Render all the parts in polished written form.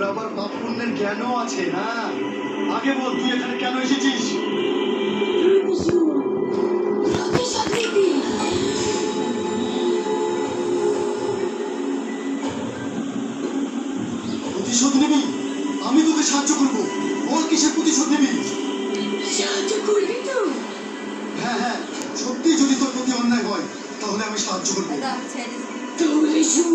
আবার পাপ পুণ্যের জ্ঞানও আছে না। আগে বল, তুই এখানে কেন এসেছিস? প্রতিশোধ নিবি? আমি তোকে সাহায্য করবো। বল, কিসের প্রতিশোধ নিবি? সাহায্য করবি তো? হ্যাঁ হ্যাঁ, সত্যি যদি তোর প্রতি অন্যায় হয় তাহলে আমি সাহায্য করবো। তাহলে শুন,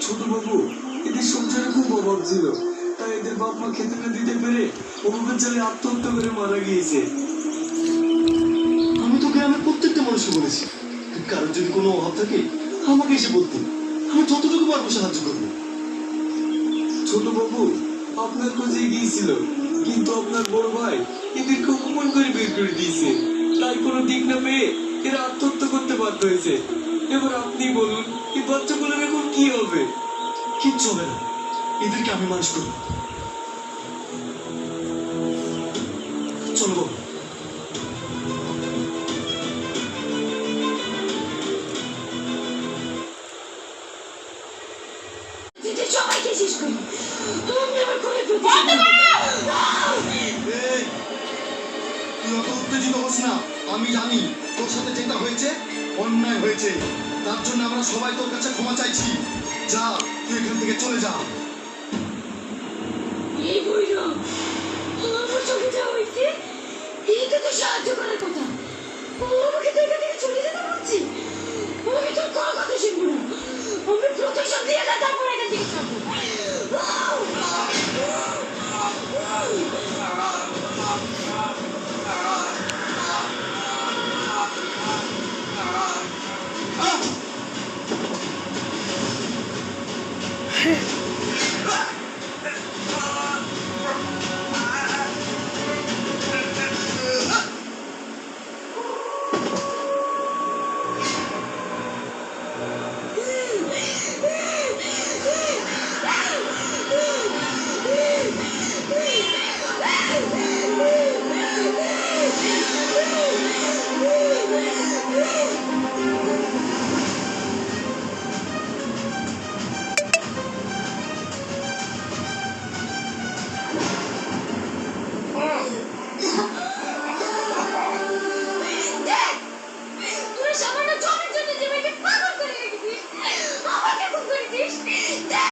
ছোট বাবু, এদের সংসারে খুব অভাব ছিল, তাই এদের বাপ মা খেতে না দিতে পেরে অভাবের জালে আত্মহত্যা করে মারা গিয়েছে। আমি তো গ্রামের প্রত্যেকটা মানুষকে বলেছি, কারোর যদি কোনো অভাব থাকে আমাকে এসে বলতে, আমি যতটুকু পারবো সাহায্য করবো। ছোট বাবু আপনার খোঁজে গিয়েছিল, কিন্তু আপনার বড় ভাই এদেরকে অপমান করে বের করে দিয়েছে, তাই কোনো দিক না পেয়ে এরা আত্মহত্যা করতে বাধ্য হয়েছে। এবার আপনি বলুন, এই বাচ্চাগুলোর এখন কি হবে? কিচ্ছু হবে না, এদেরকে আমি মানুষ করবো। চলো বাবু। সবাইকে শেষ করি। আমি আমার ঘরে এই, তুই অত উত্তেজিত হস না। আমি জানি তোর সাথে যেটা হয়েছে অন্যায় হয়েছে, তার জন্য আমরা সবাই তোর কাছে ক্ষমা চাইছি। যা, তুই এখান থেকে চলে যা। এই বৈরব, আমার চলে যাওয়া হয়েছে, এইটা তো সাহায্য করার কথা। ও আমাকে তো এখান থেকে চলে যেতে বলছি। আমি তোর কোনো কথা শুনবো না। আমি প্রতিশোধ দিয়ে না, তারপর এখান থেকে যাবো। আহ!